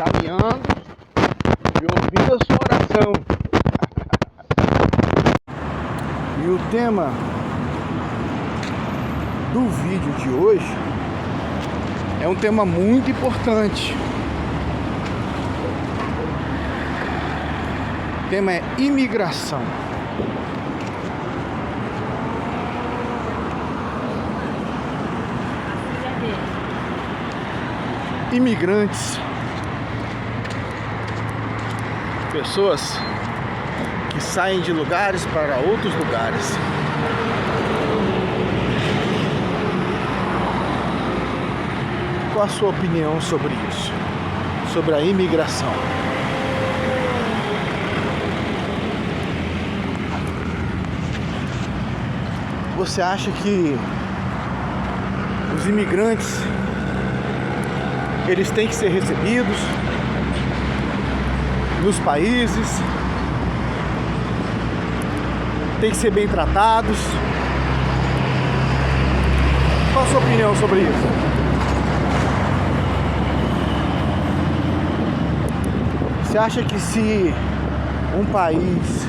caminhando e ouvindo a sua oração. E o tema do vídeo de hoje é um tema muito importante. O tema é imigração. Imigrantes, pessoas que saem de lugares para outros lugares. Qual a sua opinião sobre isso? Sobre a imigração? Você acha que os imigrantes eles têm que ser recebidos nos países, têm que ser bem tratados? Qual a sua opinião sobre isso? Você acha que se um país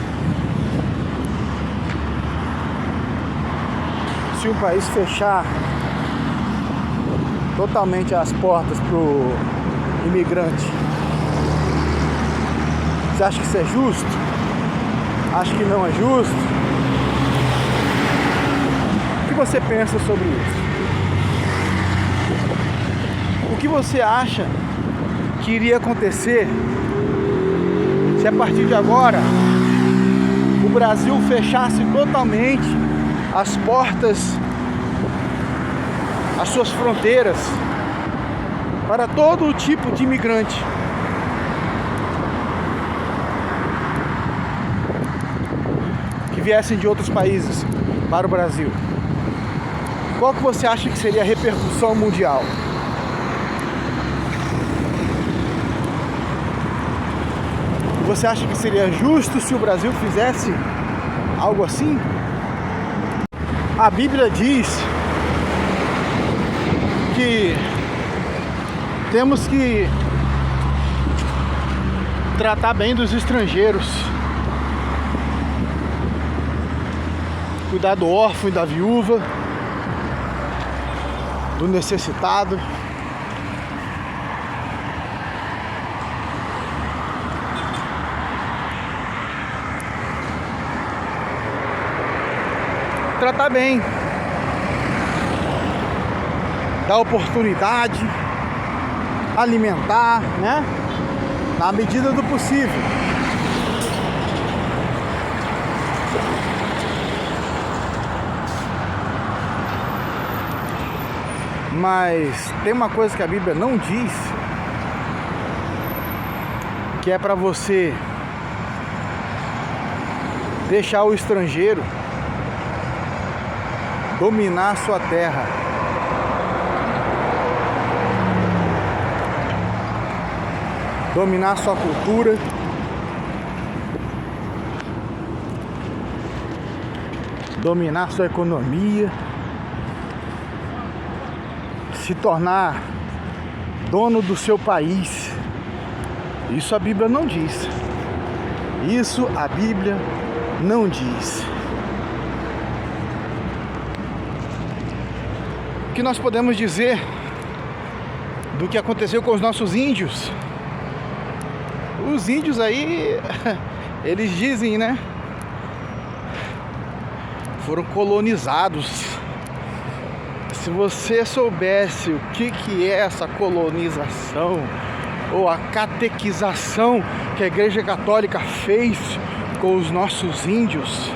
fechar totalmente as portas pro imigrante, você acha que isso é justo? Acha que não é justo? O que você pensa sobre isso? O que você acha que iria acontecer se a partir de agora o Brasil fechasse totalmente as portas, as suas fronteiras para todo tipo de imigrante? Que viessem de outros países para o Brasil. Qual que você acha que seria a repercussão mundial? Você acha que seria justo se o Brasil fizesse algo assim? A Bíblia diz que temos que tratar bem dos estrangeiros, cuidar do órfão e da viúva, do necessitado. Tratar bem, dar oportunidade, alimentar, né? Na medida do possível. Mas tem uma coisa que a Bíblia não diz, que é para você deixar o estrangeiro dominar a sua terra. Dominar a sua cultura. Dominar a sua economia. Se tornar dono do seu país. Isso a Bíblia não diz. Isso a Bíblia não diz. O que nós podemos dizer do que aconteceu com os nossos índios? Os índios aí, eles dizem, né? Foram colonizados. Se você soubesse o que é essa colonização, ou a catequização que a Igreja Católica fez com os nossos índios.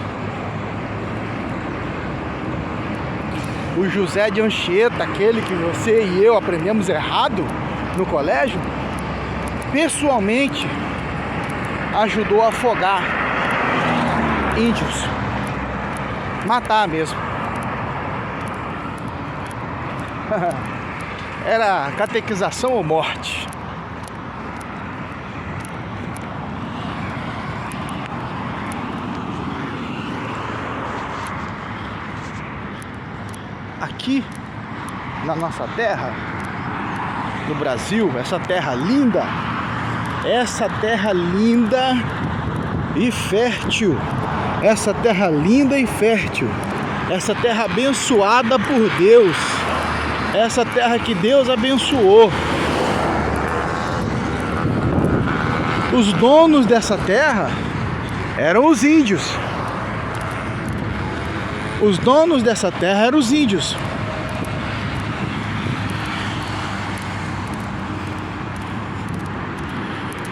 O José de Anchieta, aquele que você e eu aprendemos errado no colégio, pessoalmente ajudou a afogar índios, matar mesmo. Era catequização ou morte. Aqui na nossa terra, no Brasil, essa terra linda, essa terra linda e fértil, essa terra linda e fértil, essa terra abençoada por Deus, essa terra que Deus abençoou. Os donos dessa terra eram os índios. Os donos dessa terra eram os índios.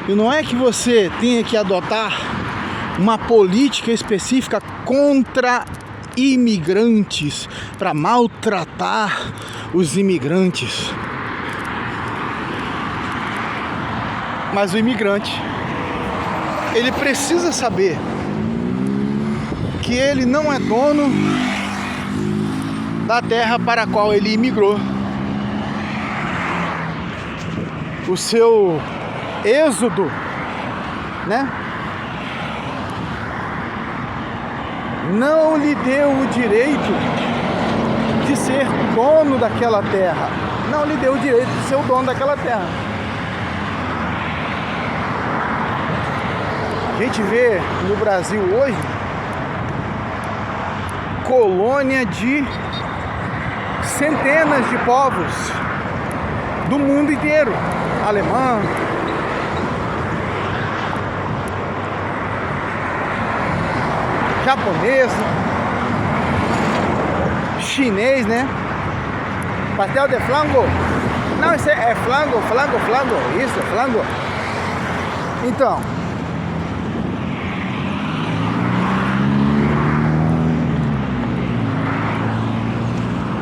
E não é que você tenha que adotar uma política específica contra imigrantes, para maltratar os imigrantes. Mas o imigrante, ele precisa saber que ele não é dono da terra para a qual ele imigrou. O seu êxodo, né, não lhe deu o direito de ser dono daquela terra. Não lhe deu o direito de ser o dono daquela terra. A gente vê no Brasil hoje colônia de centenas de povos do mundo inteiro. Alemão, japonês, chinês, né? Pastel de flango. Não, isso é flango. Isso, é flango. Então,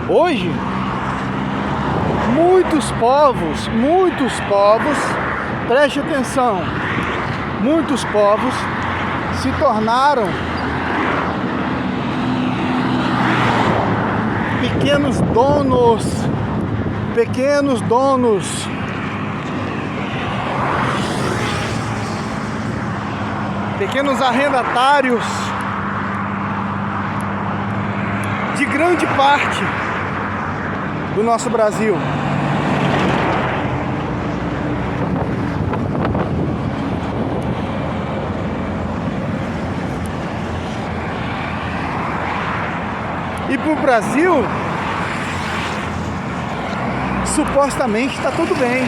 hoje, muitos povos, preste atenção, muitos povos se tornaram pequenos donos, pequenos arrendatários de grande parte do nosso Brasil. E pro Brasil, supostamente está tudo bem,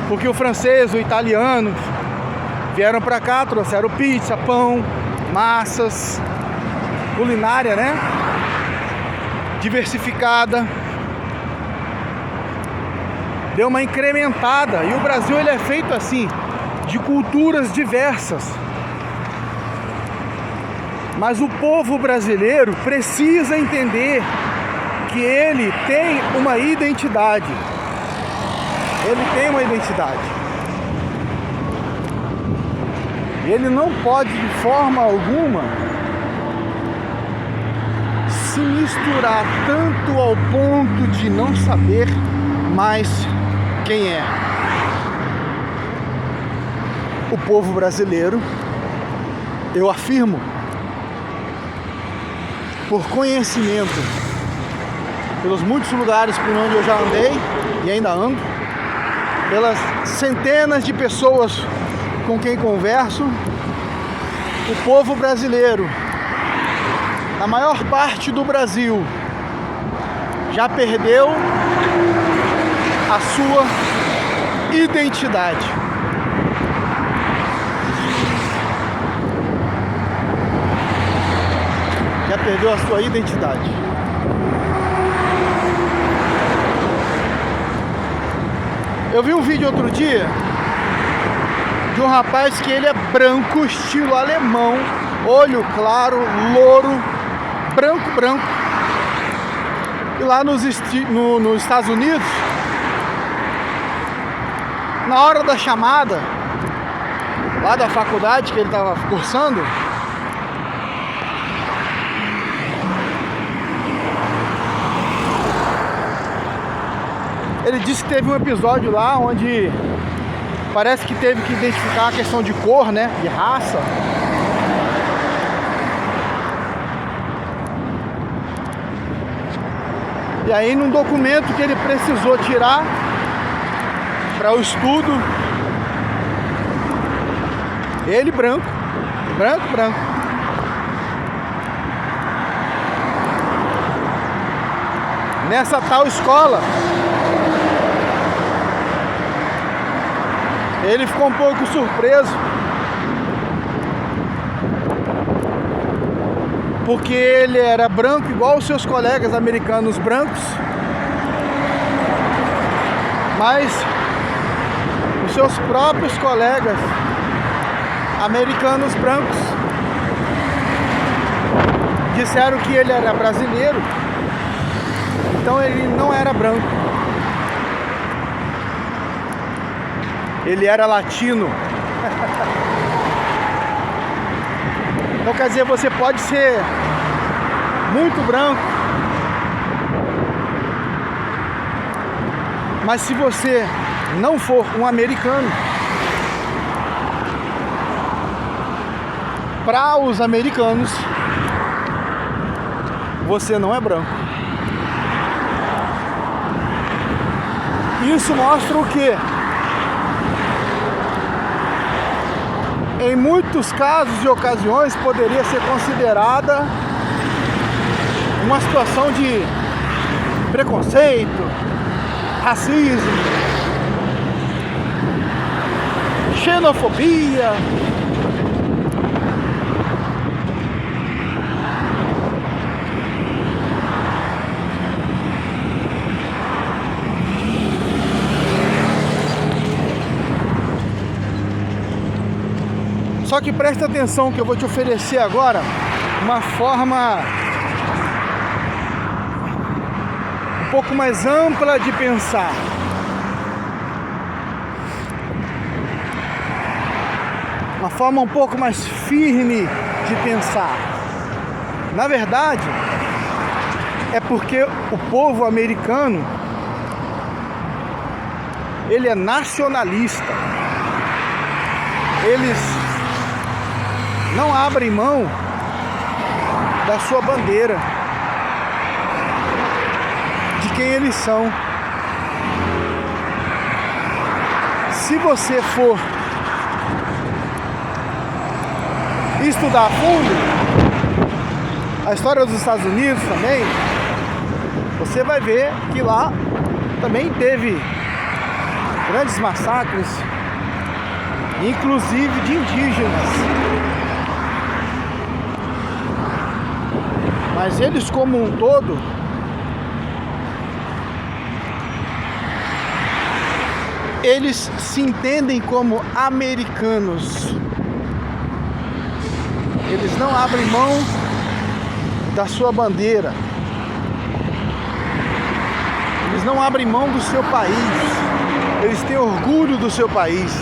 porque o francês, o italiano vieram para cá, trouxeram pizza, pão, massas, culinária, né? Diversificada, deu uma incrementada. E o Brasil, ele é feito assim, de culturas diversas. Mas o povo brasileiro precisa entender que ele tem uma identidade. Ele tem uma identidade. E ele não pode, de forma alguma, se misturar tanto ao ponto de não saber mais quem é. O povo brasileiro, eu afirmo, por conhecimento, pelos muitos lugares por onde eu já andei e ainda ando, pelas centenas de pessoas com quem converso, o povo brasileiro, na maior parte do Brasil, já perdeu a sua identidade. Já perdeu a sua identidade. Eu vi um vídeo outro dia de um rapaz que ele é branco, estilo alemão, olho claro, louro, branco. E lá nos Estados Unidos, na hora da chamada, lá da faculdade que ele estava cursando, ele disse que teve um episódio lá onde parece que teve que identificar a questão de cor, né, de raça. E aí, num documento que ele precisou tirar para o estudo. Ele branco, branco. Nessa tal escola, ele ficou um pouco surpreso, porque ele era branco igual os seus colegas americanos brancos, mas os seus próprios colegas americanos brancos disseram que ele era brasileiro, então ele não era branco, ele era latino. Então quer dizer, você pode ser muito branco, mas se você não for um americano, para os americanos, você não é branco. Isso mostra o quê? Em muitos casos e ocasiões poderia ser considerada uma situação de preconceito, racismo, xenofobia. Só que presta atenção que eu vou te oferecer agora uma forma um pouco mais ampla de pensar. Uma forma um pouco mais firme de pensar. Na verdade, é porque o povo americano, ele é nacionalista. Eles não abrem mão da sua bandeira, de quem eles são. Se você for estudar a fundo a história dos Estados Unidos também, você vai ver que lá também teve grandes massacres, inclusive de indígenas. Mas eles como um todo, eles se entendem como americanos. Eles não abrem mão da sua bandeira. Eles não abrem mão do seu país. Eles têm orgulho do seu país.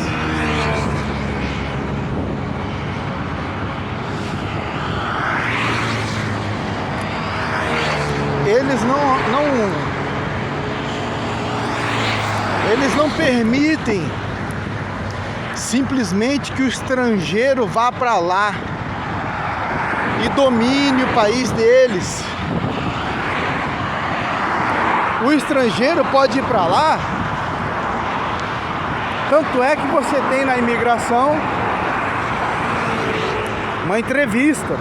Eles não permitem simplesmente que o estrangeiro vá para lá e domine o país deles. O estrangeiro pode ir para lá, tanto é que você tem na imigração uma entrevista.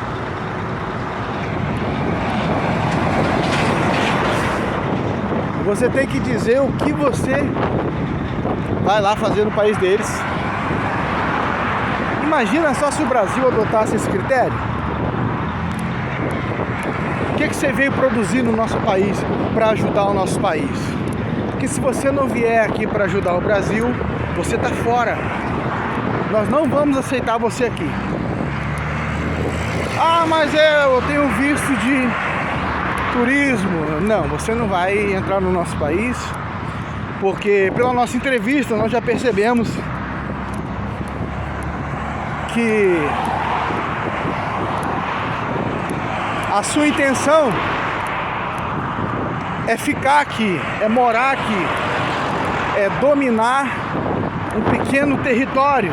Você tem que dizer o que você vai lá fazer no país deles. Imagina só se o Brasil adotasse esse critério. O que você veio produzir no nosso país para ajudar o nosso país? Porque se você não vier aqui para ajudar o Brasil, você está fora. Nós não vamos aceitar você aqui. Ah, mas eu tenho visto de turismo. Não, você não vai entrar no nosso país, porque pela nossa entrevista nós já percebemos que a sua intenção é ficar aqui, é morar aqui, é dominar um pequeno território.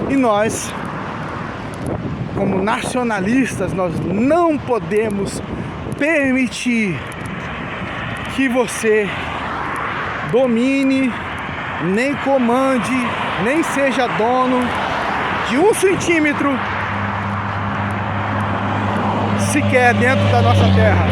E nós, como nacionalistas, nós não podemos permitir que você domine nem comande, nem seja dono de 1 centímetro sequer dentro da nossa terra.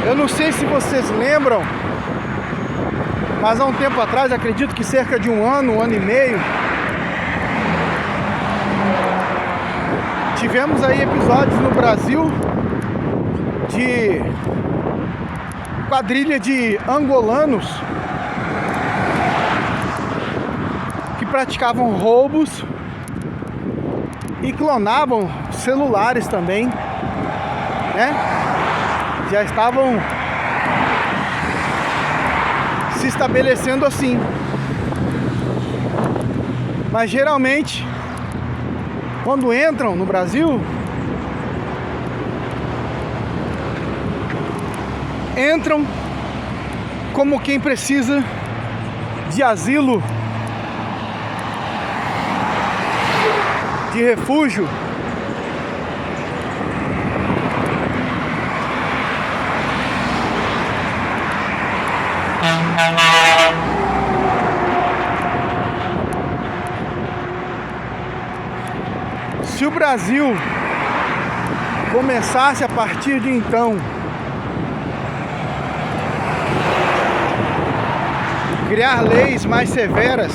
Eu não sei se vocês lembram, mas há um tempo atrás, acredito que cerca de um ano e meio, tivemos aí episódios no Brasil de quadrilha de angolanos que praticavam roubos e clonavam celulares também, né? Já estavam se estabelecendo assim. Mas geralmente, quando entram no Brasil, entram como quem precisa de asilo, de refúgio. Se o Brasil começasse a partir de então criar leis mais severas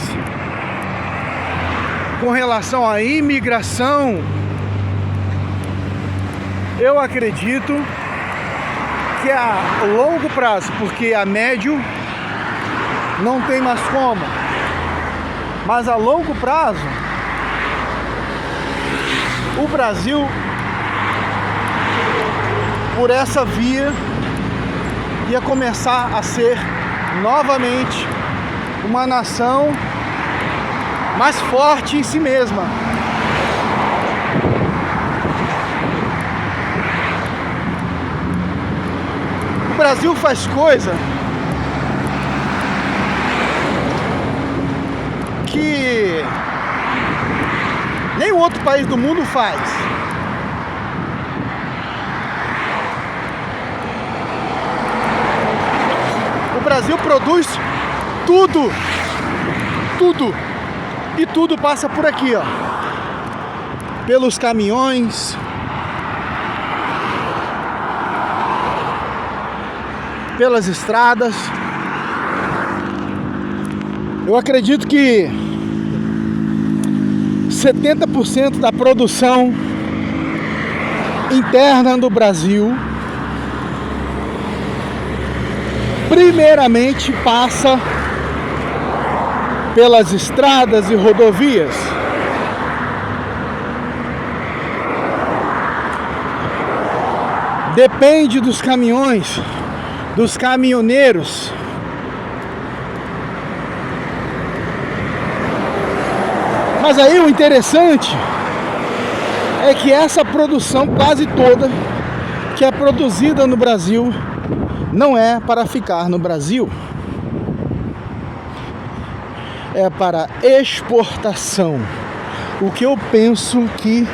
com relação à imigração, eu acredito que a longo prazo, porque a médio não tem mais como, mas a longo prazo o Brasil, por essa via, ia começar a ser novamente uma nação mais forte em si mesma. O Brasil faz coisa que nenhum outro país do mundo faz. O Brasil produz tudo, e tudo passa por aqui, ó, pelos caminhões, pelas estradas. Eu acredito que 70% da produção interna do Brasil primeiramente passa pelas estradas e rodovias. Depende dos caminhões, dos caminhoneiros. Mas aí o interessante é que essa produção quase toda que é produzida no Brasil não é para ficar no Brasil, é para exportação. O que eu penso que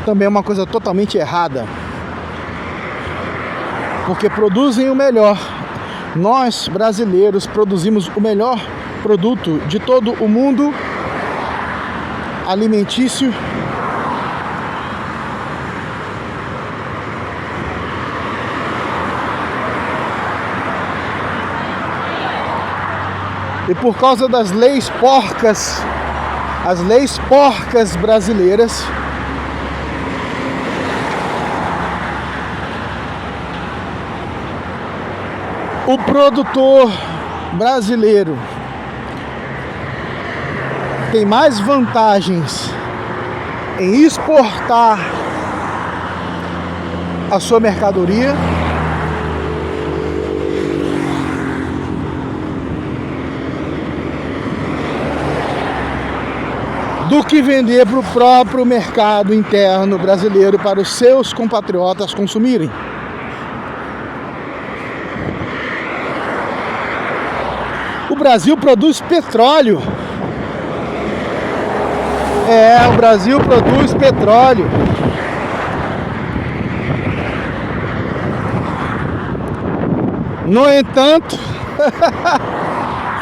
também é uma coisa totalmente errada, porque produzem o melhor. Nós brasileiros produzimos o melhor produto de todo o mundo alimentício. E por causa das leis porcas, as leis porcas brasileiras, o produtor brasileiro tem mais vantagens em exportar a sua mercadoria do que vender para o próprio mercado interno brasileiro para os seus compatriotas consumirem. O Brasil produz petróleo. O Brasil produz petróleo. No entanto,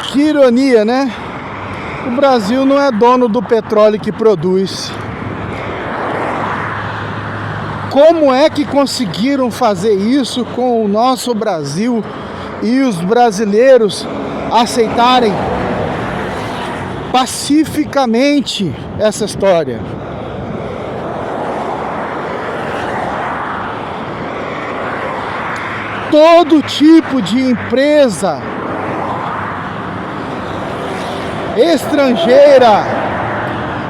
que ironia, né? O Brasil não é dono do petróleo que produz. Como é que conseguiram fazer isso com o nosso Brasil e os brasileiros aceitarem pacificamente essa história? Todo tipo de empresa estrangeira,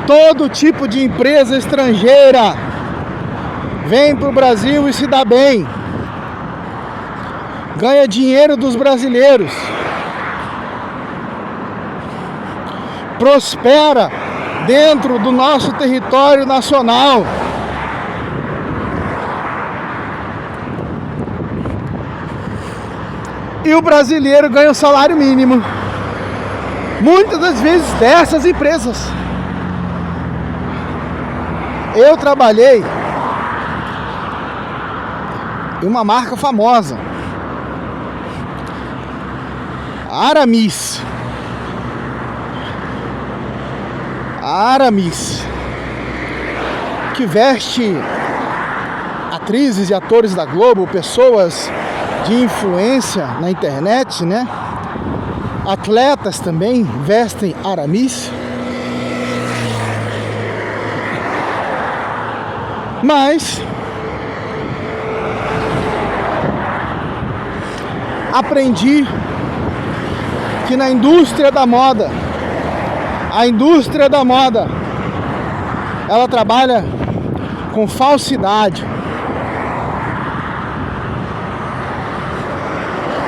todo tipo de empresa estrangeira vem para o Brasil e se dá bem, ganha dinheiro dos brasileiros, prospera dentro do nosso território nacional. E o brasileiro ganha o salário mínimo, muitas das vezes dessas empresas. Eu trabalhei em uma marca famosa, Aramis. A Aramis, que veste atrizes e atores da Globo, pessoas de influência na internet, né? Atletas também vestem Aramis. Mas aprendi que na indústria da moda, ela trabalha com falsidade.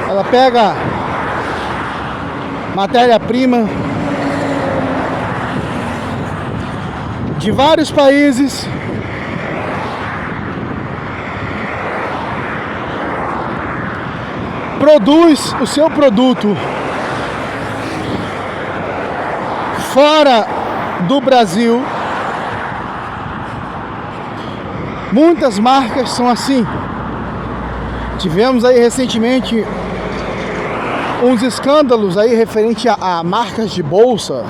Ela pega matéria-prima de vários países, produz o seu produto fora do Brasil. Muitas marcas são assim. Tivemos aí recentemente uns escândalos aí referente a marcas de bolsa,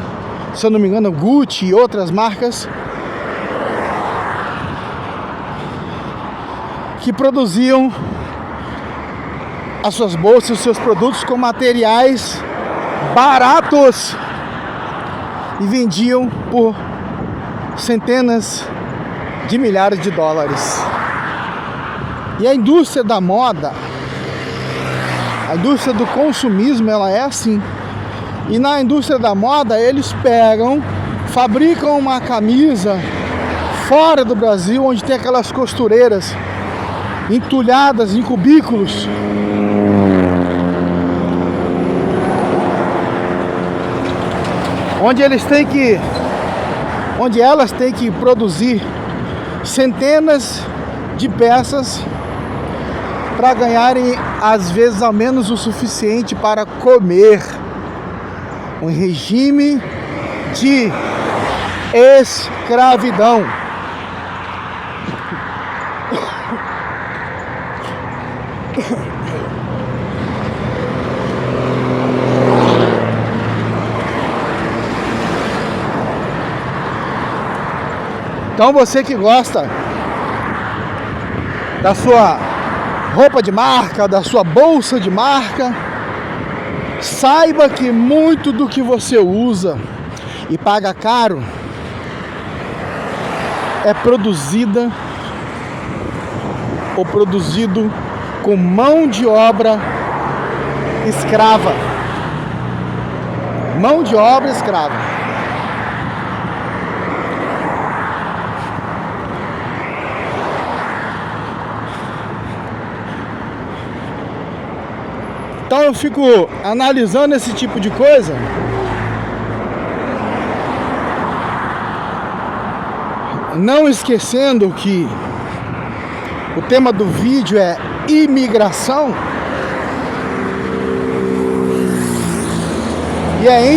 se eu não me engano, Gucci e outras marcas, que produziam as suas bolsas, os seus produtos com materiais baratos e vendiam por centenas de milhares de dólares. E a indústria da moda, a indústria do consumismo, ela é assim. E na indústria da moda, eles pegam, fabricam uma camisa fora do Brasil, onde tem aquelas costureiras entulhadas em cubículos, onde elas têm que produzir centenas de peças para ganharem, às vezes, ao menos o suficiente para comer. Um regime de escravidão. Então você que gosta da sua roupa de marca, da sua bolsa de marca, saiba que muito do que você usa e paga caro é produzido com mão de obra escrava. Mão de obra escrava. Então eu fico analisando esse tipo de coisa, não esquecendo que o tema do vídeo é imigração. E é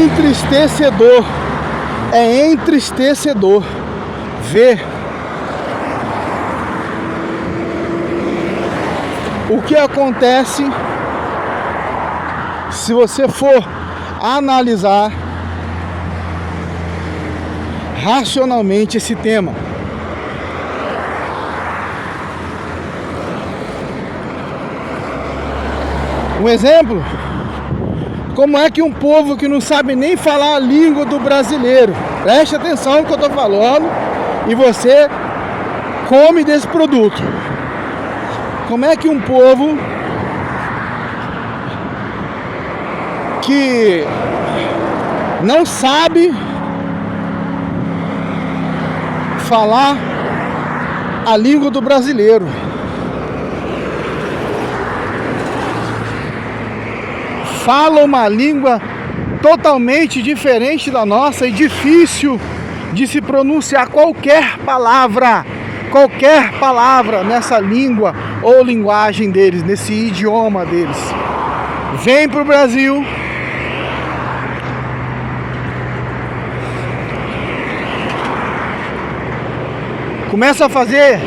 entristecedor ver o que acontece se você for analisar racionalmente esse tema. Um exemplo, como é que um povo que não sabe nem falar a língua do brasileiro, preste atenção no que eu estou falando, e você come desse produto. Como é que um povo que não sabe falar a língua do brasileiro, fala uma língua totalmente diferente da nossa e difícil de se pronunciar qualquer palavra nessa língua ou linguagem deles, nesse idioma deles, vem pro Brasil, começa a fazer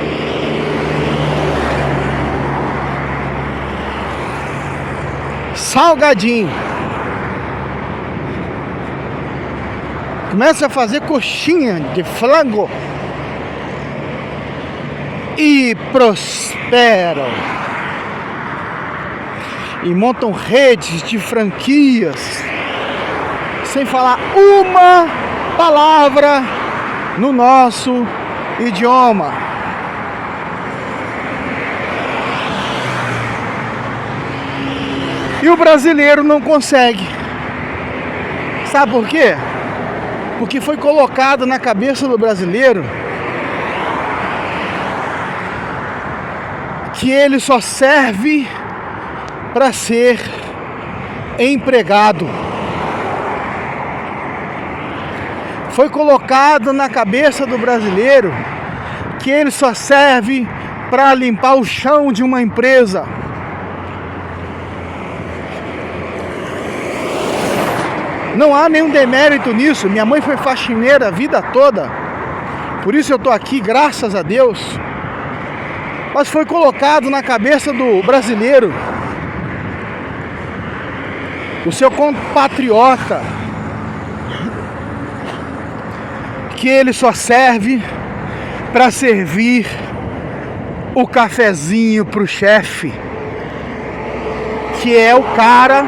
salgadinho, começa a fazer coxinha de flango e prosperam e montam redes de franquias sem falar uma palavra no nosso idioma. E o brasileiro não consegue. Sabe por quê? Porque foi colocado na cabeça do brasileiro que ele só serve para ser empregado. Foi colocado na cabeça do brasileiro que ele só serve para limpar o chão de uma empresa. Não há nenhum demérito nisso. Minha mãe foi faxineira a vida toda, por isso eu estou aqui, graças a Deus. Mas foi colocado na cabeça do brasileiro, o seu compatriota, que ele só serve para servir o cafezinho pro chefe, que é o cara,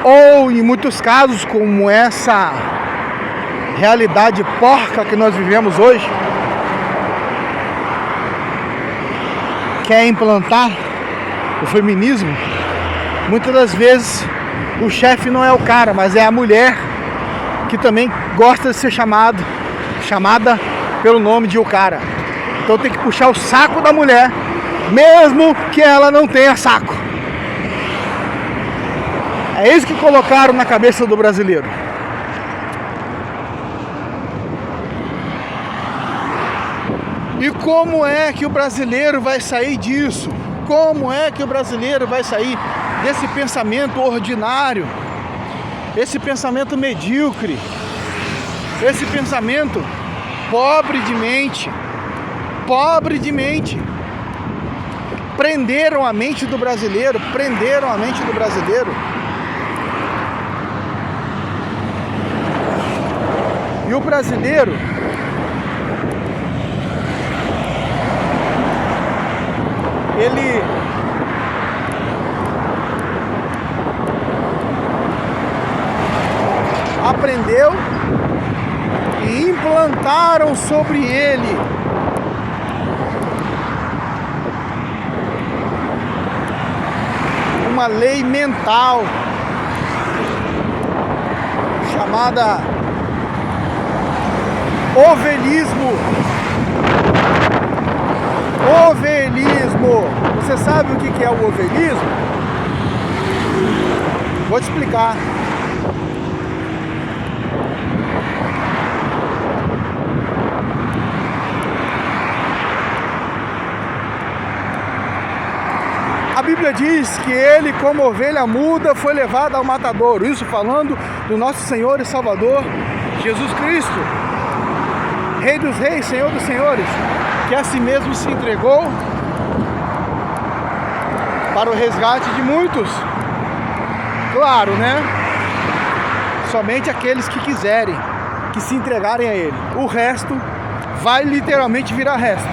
ou em muitos casos, como essa realidade porca que nós vivemos hoje, quer implantar o feminismo. Muitas das vezes o chefe não é o cara, mas é a mulher, que também gosta de ser chamada pelo nome de o cara. Então tem que puxar o saco da mulher, mesmo que ela não tenha saco. É isso que colocaram na cabeça do brasileiro. E como é que o brasileiro vai sair disso? Como é que o brasileiro vai sair desse pensamento ordinário, esse pensamento medíocre, esse pensamento pobre de mente? Prenderam a mente do brasileiro, E o brasileiro, ele aprendeu e implantaram sobre ele uma lei mental chamada ovelismo. Você sabe o que é o ovelismo? Vou te explicar. A Bíblia diz que ele, como ovelha muda, foi levado ao matadouro. Isso falando do nosso Senhor e Salvador, Jesus Cristo, Rei dos reis, Senhor dos senhores, que a si mesmo se entregou para o resgate de muitos. Claro, né? Somente aqueles que quiserem, que se entregarem a Ele. O resto vai literalmente virar resto.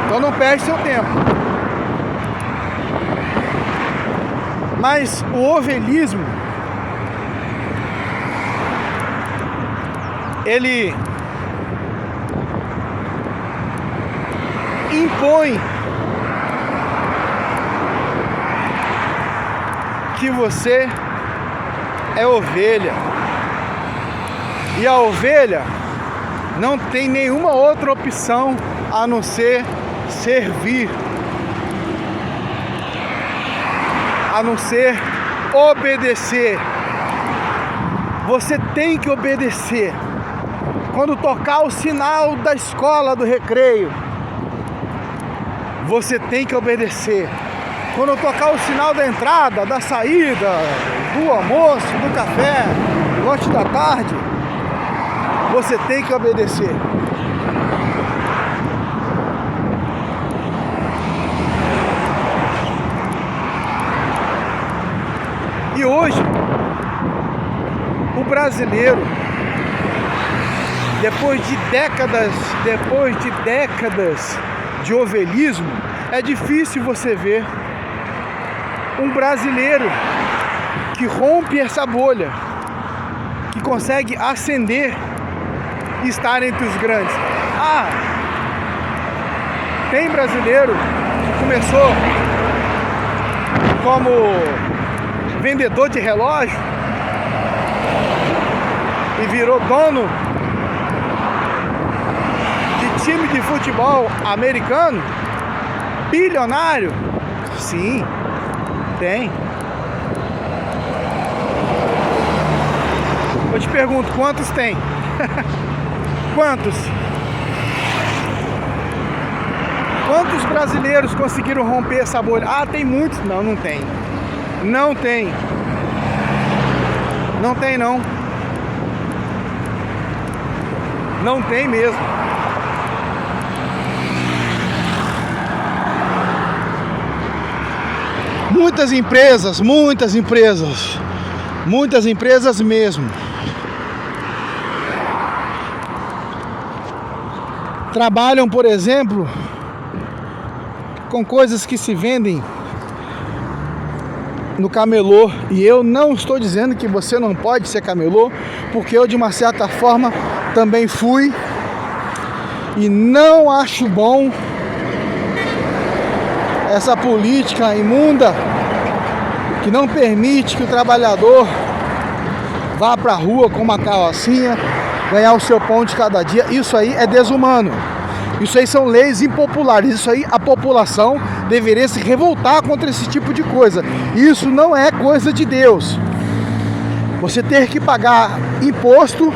Então não perde seu tempo. Mas o ovelhismo, ele impõe que você é ovelha. E a ovelha não tem nenhuma outra opção a não ser servir, a não ser obedecer. Você tem que obedecer. Quando tocar o sinal da escola do recreio, você tem que obedecer. Quando tocar o sinal da entrada, da saída, do almoço, do café, do lanche da tarde, você tem que obedecer. E hoje, o brasileiro, depois de décadas de ovelhismo, é difícil você ver um brasileiro que rompe essa bolha, que consegue ascender e estar entre os grandes. Tem brasileiro que começou como vendedor de relógio e virou dono de time de futebol americano, bilionário. Sim, tem. Eu te pergunto, quantos tem? Quantos? Quantos brasileiros conseguiram romper essa bolha? Tem muitos. Não, não tem. Não tem. Não tem, não. Não tem mesmo. Muitas empresas mesmo, trabalham, por exemplo, com coisas que se vendem no camelô. E eu não estou dizendo que você não pode ser camelô, porque eu, de uma certa forma, também fui, e não acho bom essa política imunda que não permite que o trabalhador vá para a rua com uma carrocinha ganhar o seu pão de cada dia. Isso aí é desumano. Isso aí são leis impopulares. Isso aí a população deveria se revoltar contra esse tipo de coisa. Isso não é coisa de Deus. Você ter que pagar imposto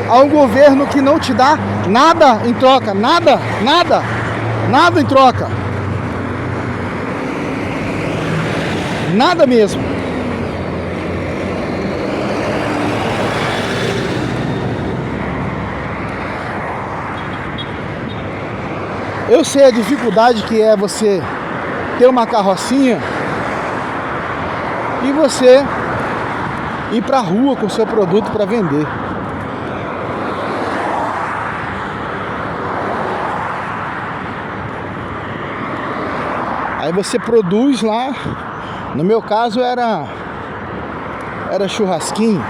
a um governo que não te dá nada em troca. Nada em troca. Nada mesmo. Eu sei a dificuldade que é você ter uma carrocinha e você ir pra rua com o seu produto para vender. Aí você produz lá. No meu caso era churrasquinho.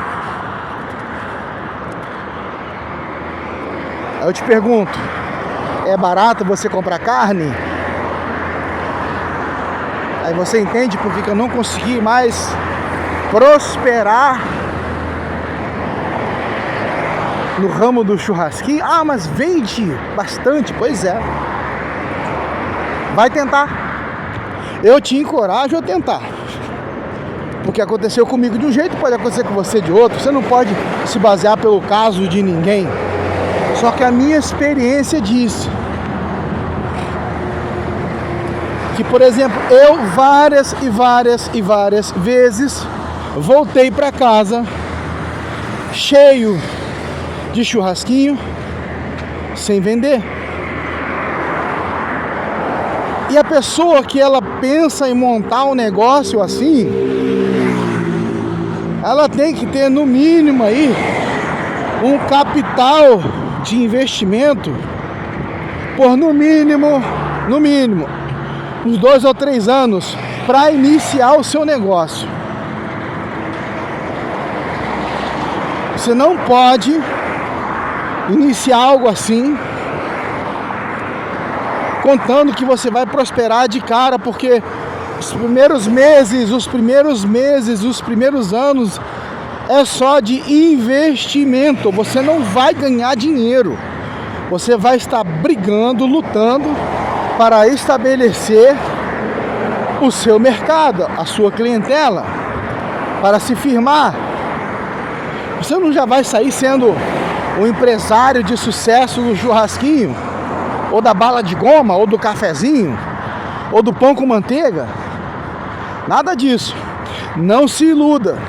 Aí eu te pergunto, é barato você comprar carne? Aí você entende por que eu não consegui mais prosperar no ramo do churrasquinho? Mas vende bastante. Pois é. Vai tentar. Eu te encorajo a tentar. Porque aconteceu comigo de um jeito, pode acontecer com você de outro. Você não pode se basear pelo caso de ninguém. Só que a minha experiência diz que, por exemplo, eu várias vezes voltei para casa cheio de churrasquinho sem vender. E a pessoa que ela pensa em montar um negócio assim, ela tem que ter no mínimo aí um capital de investimento por no mínimo uns 2 ou 3 anos para iniciar o seu negócio. Você não pode iniciar algo assim contando que você vai prosperar de cara, porque os primeiros meses, os primeiros anos é só de investimento. Você não vai ganhar dinheiro. Você vai estar brigando, lutando para estabelecer o seu mercado, a sua clientela, para se firmar. Você não já vai sair sendo um empresário de sucesso do churrasquinho, ou da bala de goma, ou do cafezinho, ou do pão com manteiga. Nada disso. Não se iluda.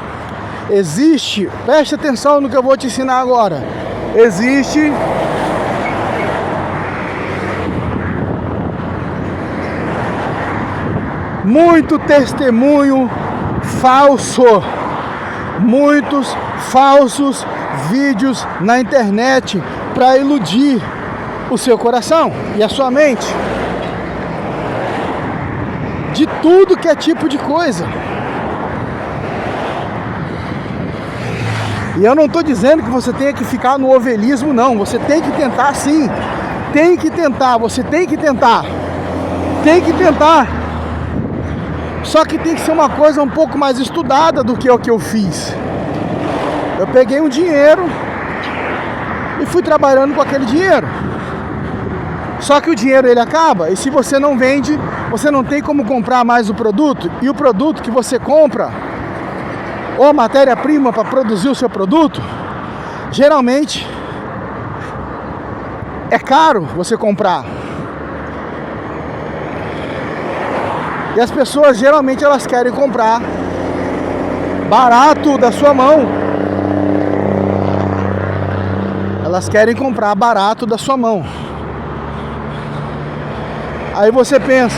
Existe, preste atenção no que eu vou te ensinar agora. Existe muito testemunho falso, muitos falsos vídeos na internet para iludir o seu coração e a sua mente de tudo que é tipo de coisa. E eu não estou dizendo que você tenha que ficar no ovelismo, não. Você tem que tentar, sim. Tem que tentar, você tem que tentar. Tem que tentar. Só que tem que ser uma coisa um pouco mais estudada do que o que eu fiz. Eu peguei um dinheiro e fui trabalhando com aquele dinheiro. Só que o dinheiro ele acaba, e se você não vende, você não tem como comprar mais o produto. E o produto que você compra, ou a matéria-prima para produzir o seu produto, geralmente é caro você comprar. E as pessoas geralmente elas querem comprar barato da sua mão. Elas querem comprar barato da sua mão. Aí você pensa,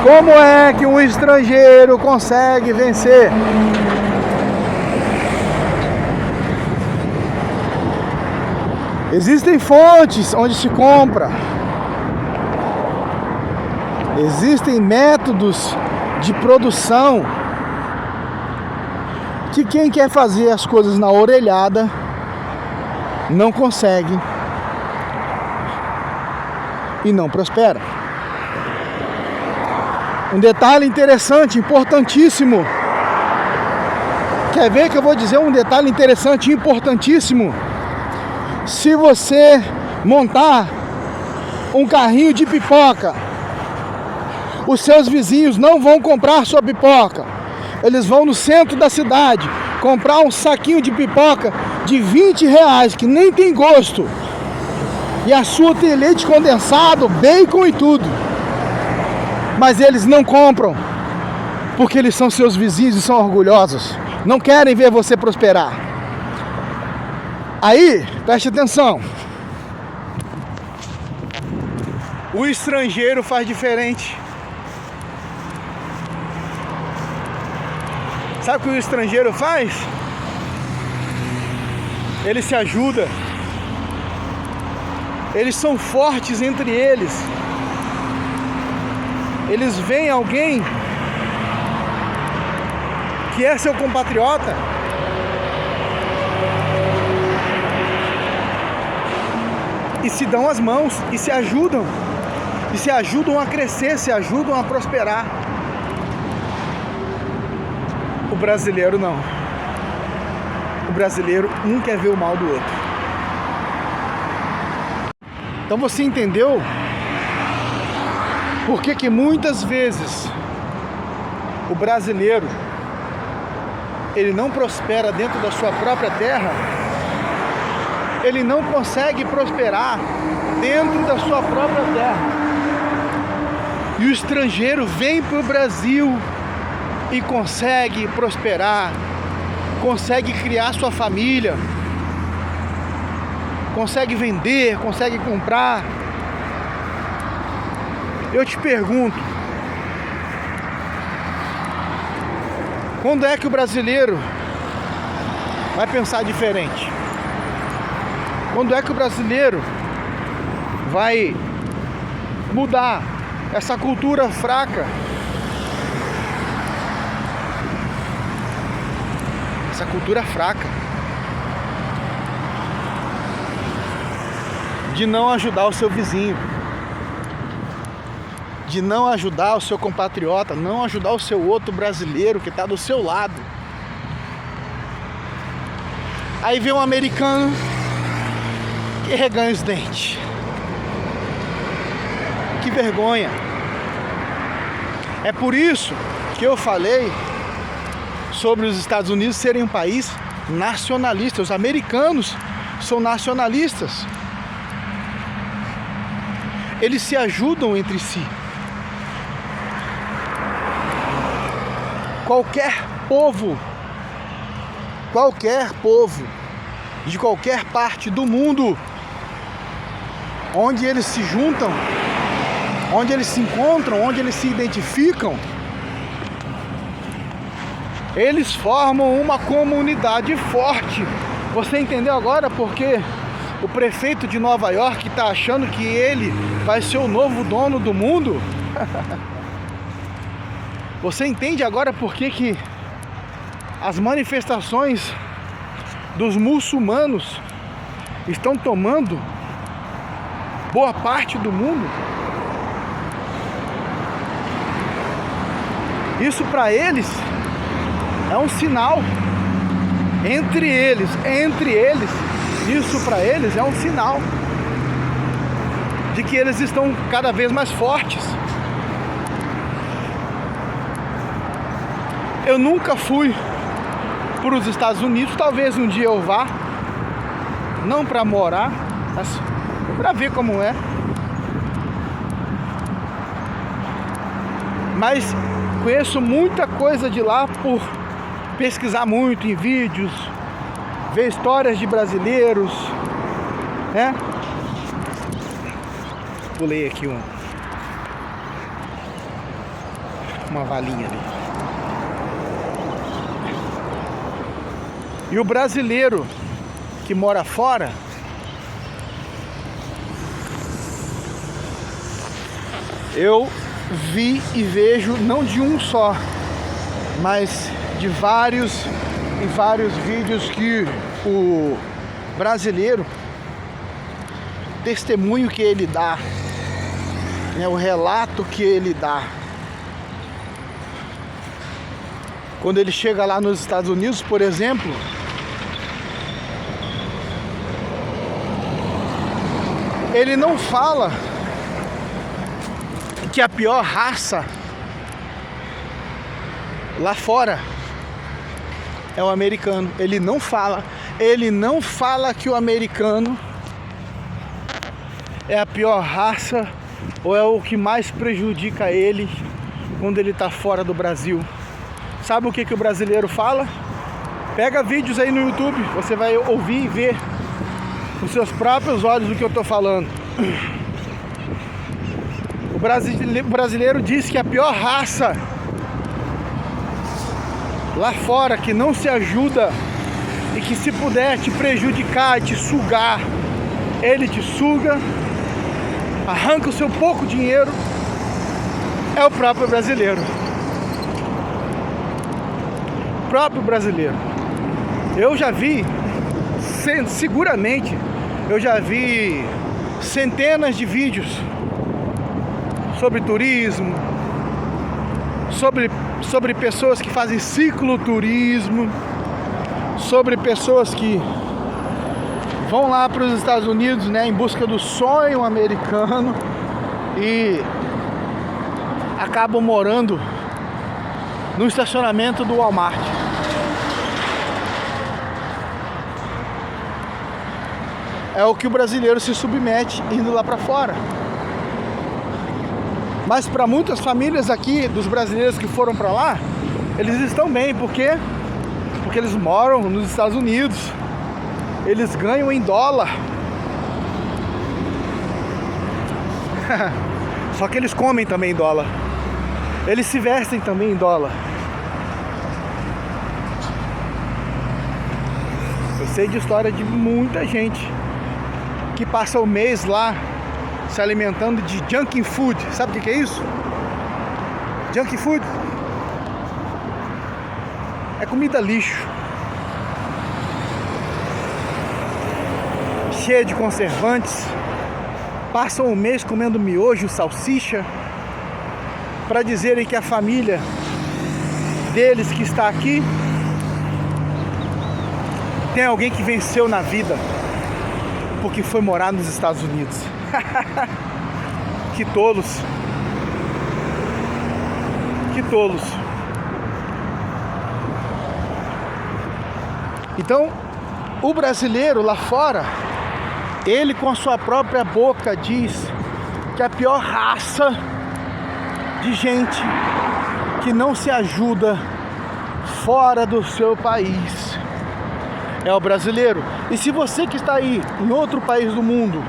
como é que um estrangeiro consegue vencer? Existem fontes onde se compra. Existem métodos de produção que quem quer fazer as coisas na orelhada não consegue e não prospera. Um detalhe interessante, importantíssimo. Quer ver que eu vou dizer um detalhe interessante, importantíssimo? Se você montar um carrinho de pipoca, os seus vizinhos não vão comprar sua pipoca. Eles vão no centro da cidade comprar um saquinho de pipoca de R$20, que nem tem gosto. E a sua tem leite condensado, bacon e tudo. Mas eles não compram, porque eles são seus vizinhos e são orgulhosos. Não querem ver você prosperar. Aí, preste atenção. O estrangeiro faz diferente. Sabe o que o estrangeiro faz? Ele se ajuda. Eles são fortes entre eles. Eles veem alguém que é seu compatriota e se dão as mãos e se ajudam a crescer, se ajudam a prosperar. O brasileiro não. O brasileiro um quer ver o mal do outro. Então você entendeu por que muitas vezes o brasileiro ele não prospera dentro da sua própria terra, ele não consegue prosperar dentro da sua própria terra. E o estrangeiro vem para o Brasil e consegue prosperar, consegue criar sua família, consegue vender, consegue comprar. Eu te pergunto, quando é que o brasileiro vai pensar diferente? Quando é que o brasileiro vai mudar essa cultura fraca? Essa cultura fraca de não ajudar o seu vizinho, de não ajudar o seu compatriota, não ajudar o seu outro brasileiro que está do seu lado. Aí vem um americano que reganha os dentes. Que vergonha. É por isso que eu falei sobre os Estados Unidos serem um país nacionalista. Os americanos são nacionalistas. Eles se ajudam entre si. Qualquer povo de qualquer parte do mundo, onde eles se juntam, onde eles se encontram, onde eles se identificam, eles formam uma comunidade forte. Você entendeu agora porque o prefeito de Nova York está achando que ele vai ser o novo dono do mundo? Você entende agora por que as manifestações dos muçulmanos estão tomando boa parte do mundo? Isso para eles é um sinal. Entre eles, isso para eles é um sinal de que eles estão cada vez mais fortes. Eu nunca fui para os Estados Unidos, talvez um dia eu vá, não para morar, mas para ver como é. Mas conheço muita coisa de lá por pesquisar muito em vídeos, ver histórias de brasileiros, né? Pulei aqui uma valinha ali. E o brasileiro que mora fora, eu vi e vejo não de um só, mas de vários e vários vídeos que o brasileiro, testemunho que ele dá, né, o relato que ele dá, quando ele chega lá nos Estados Unidos, por exemplo, ele não fala que a pior raça lá fora é o americano. Ele não fala que o americano é a pior raça ou é o que mais prejudica ele quando ele está fora do Brasil. Sabe o que o brasileiro fala? Pega vídeos aí no YouTube, você vai ouvir e ver com seus próprios olhos o que eu estou falando. O brasileiro diz que a pior raça lá fora, que não se ajuda e que se puder te prejudicar, te sugar, ele te suga, arranca o seu pouco dinheiro, é o próprio brasileiro. O próprio brasileiro. Eu já vi, seguramente, eu já vi centenas de vídeos sobre turismo, sobre pessoas que fazem cicloturismo, sobre pessoas que vão lá para os Estados Unidos, né, em busca do sonho americano e acabam morando no estacionamento do Walmart. É o que o brasileiro se submete indo lá para fora. Mas para muitas famílias aqui, dos brasileiros que foram para lá, eles estão bem, porque eles moram nos Estados Unidos. Eles ganham em dólar. Só que eles comem também em dólar. Eles se vestem também em dólar. Eu sei de história de muita gente que passa o mês lá se alimentando de junk food. Sabe o que é isso? Junk food é comida lixo, cheia de conservantes. Passam o mês comendo miojo, salsicha, para dizerem que a família deles que está aqui tem alguém que venceu na vida porque foi morar nos Estados Unidos. Que tolos. Que tolos. Então, o brasileiro lá fora, ele com a sua própria boca diz que a pior raça de gente que não se ajuda fora do seu país é o brasileiro. E se você que está aí em outro país do mundo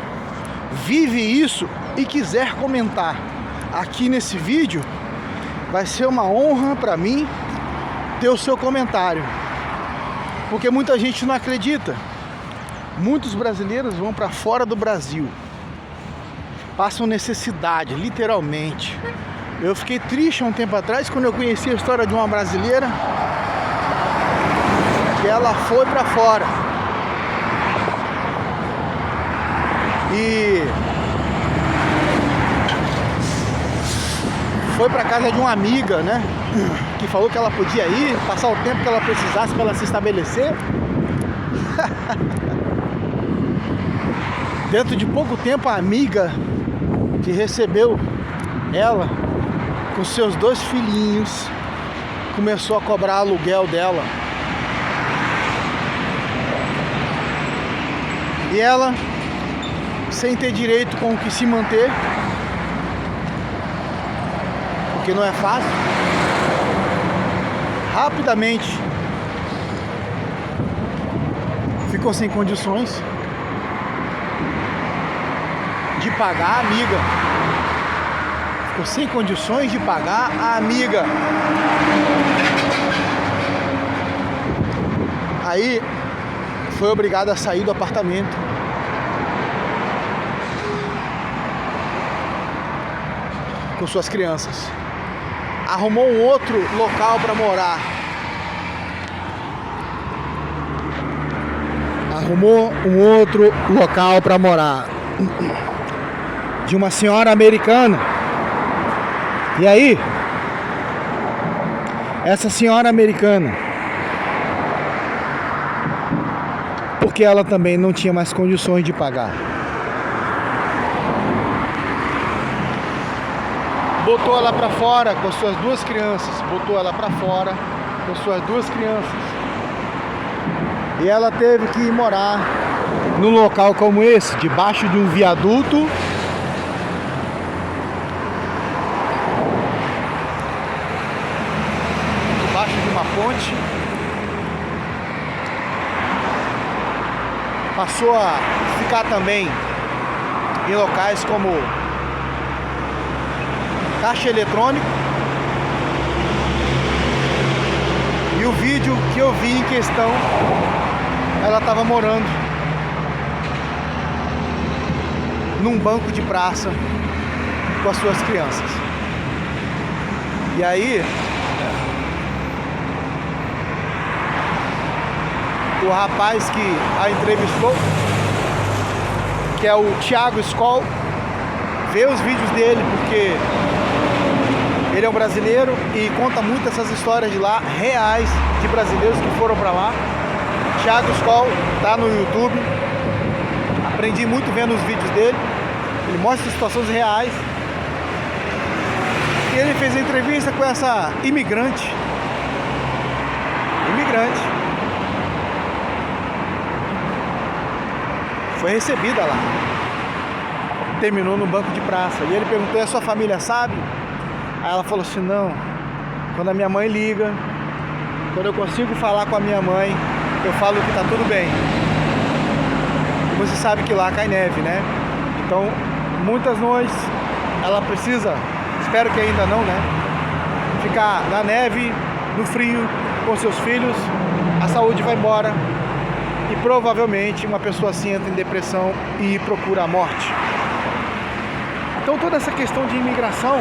vive isso e quiser comentar aqui nesse vídeo, vai ser uma honra para mim ter o seu comentário, porque muita gente não acredita. Muitos brasileiros vão para fora do Brasil, passam necessidade, literalmente. Eu fiquei triste há um tempo atrás quando eu conheci a história de uma brasileira que ela foi para fora e foi para casa de uma amiga, né, que falou que ela podia ir, passar o tempo que ela precisasse para ela se estabelecer. Dentro de pouco tempo, a amiga que recebeu ela com seus 2 filhinhos começou a cobrar aluguel dela. E ela, sem ter direito com o que se manter, porque não é fácil, rapidamente ficou sem condições de pagar a amiga. Ficou sem condições de pagar a amiga. Aí foi obrigada a sair do apartamento. Com suas crianças. Arrumou um outro local para morar. Arrumou um outro local para morar. De uma senhora americana. E aí, essa senhora americana, porque ela também não tinha mais condições de pagar, botou ela para fora com as suas 2 crianças. Botou ela para fora com as suas 2 crianças. E ela teve que ir morar num local como esse, debaixo de um viaduto, debaixo de uma ponte. Passou a ficar também em locais como caixa eletrônico. E o vídeo que eu vi em questão, ela estava morando num banco de praça com as suas crianças. E aí o rapaz que a entrevistou, que é o Thiago Skoll, vê os vídeos dele porque ele é um brasileiro e conta muito essas histórias de lá, reais, de brasileiros que foram para lá. Thiago Skoll tá no YouTube. Aprendi muito vendo os vídeos dele. Ele mostra situações reais. E ele fez a entrevista com essa imigrante imigrante foi recebida lá, terminou no banco de praça. E ele perguntou: e a sua família sabe? Aí ela falou assim: não, quando a minha mãe liga, quando eu consigo falar com a minha mãe, eu falo que tá tudo bem. E você sabe que lá cai neve, né? Então muitas noites ela precisa, espero que ainda não, né, ficar na neve, no frio, com seus filhos. A saúde vai embora e provavelmente uma pessoa assim entra em depressão e procura a morte. Então toda essa questão de imigração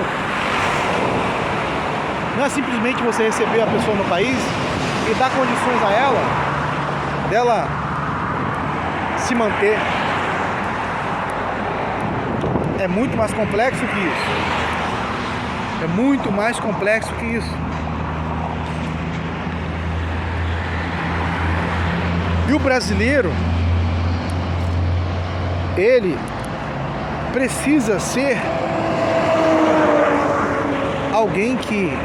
não é simplesmente você receber a pessoa no país e dar condições a ela, dela se manter. É muito mais complexo que isso. É muito mais complexo que isso. E o brasileiro, ele precisa ser alguém que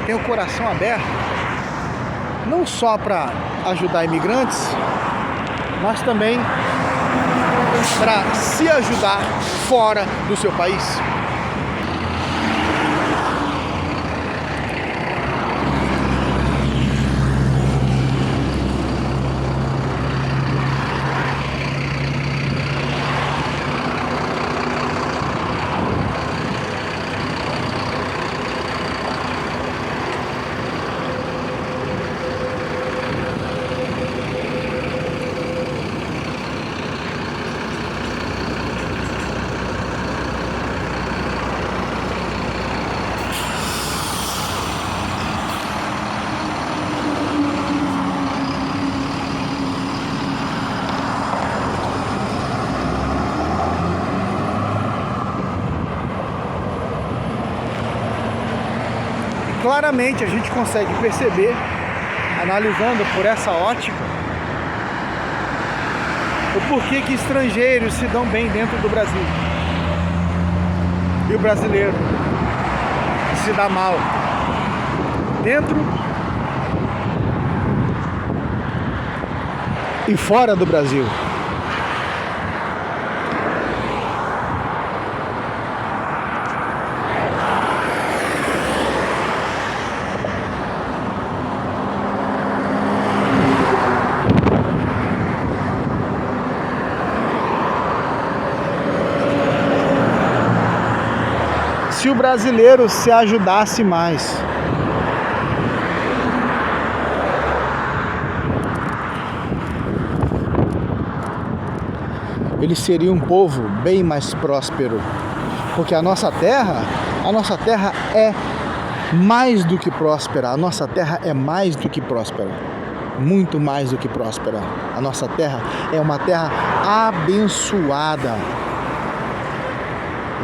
tem o coração aberto, não só para ajudar imigrantes, mas também para se ajudar fora do seu país. Claramente a gente consegue perceber, analisando por essa ótica, o porquê que estrangeiros se dão bem dentro do Brasil e o brasileiro se dá mal dentro e fora do Brasil. Se o brasileiro se ajudasse mais, ele seria um povo bem mais próspero, porque a nossa terra é mais do que próspera. A nossa terra é mais do que próspera, muito mais do que próspera. A nossa terra é uma terra abençoada.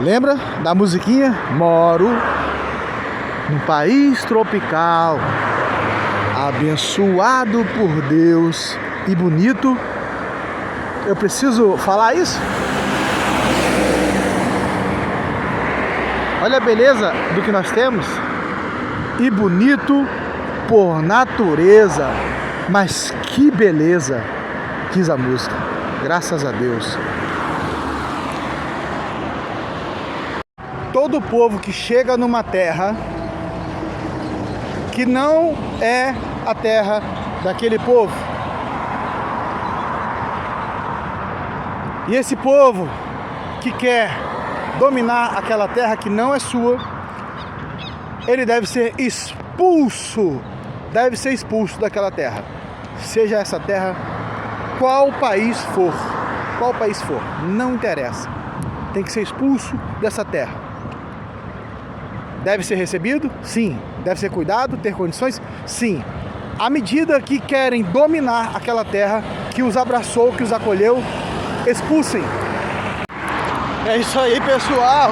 Lembra da musiquinha? Moro num país tropical, abençoado por Deus e bonito. Eu preciso falar isso? Olha a beleza do que nós temos. E bonito por natureza. Mas que beleza, quis a música. Graças a Deus. Todo povo que chega numa terra que não é a terra daquele povo, e esse povo que quer dominar aquela terra que não é sua, ele deve ser expulso daquela terra, seja essa terra qual país for, não interessa, tem que ser expulso dessa terra. Deve ser recebido? Sim. Deve ser cuidado, ter condições? Sim. À medida que querem dominar aquela terra que os abraçou, que os acolheu, expulsem. É isso aí, pessoal.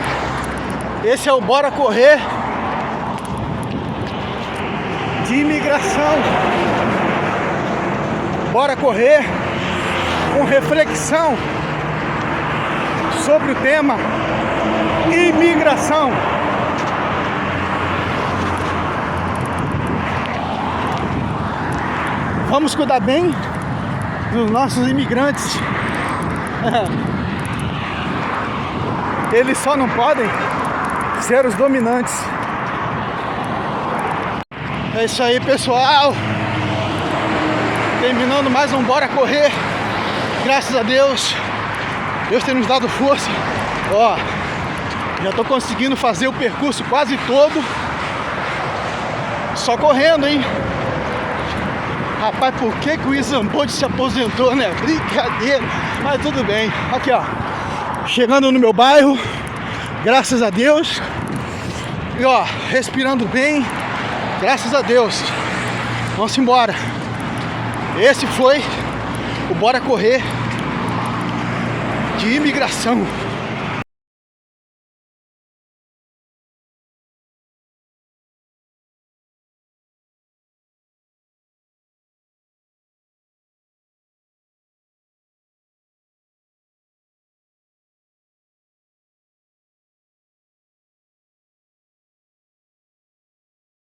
Esse é o Bora Correr de imigração. Bora correr com reflexão sobre o tema imigração. Vamos cuidar bem dos nossos imigrantes. Eles só não podem ser os dominantes. É isso aí, pessoal. Terminando mais um Bora Correr. Graças a Deus. Deus tem nos dado força. Ó, já tô conseguindo fazer o percurso quase todo. Só correndo, hein? Rapaz, por que o Usain Bolt se aposentou, né? Brincadeira. Mas tudo bem. Aqui, ó. Chegando no meu bairro. Graças a Deus. E ó, respirando bem. Graças a Deus. Vamos embora. Esse foi o Bora Correr de imigração.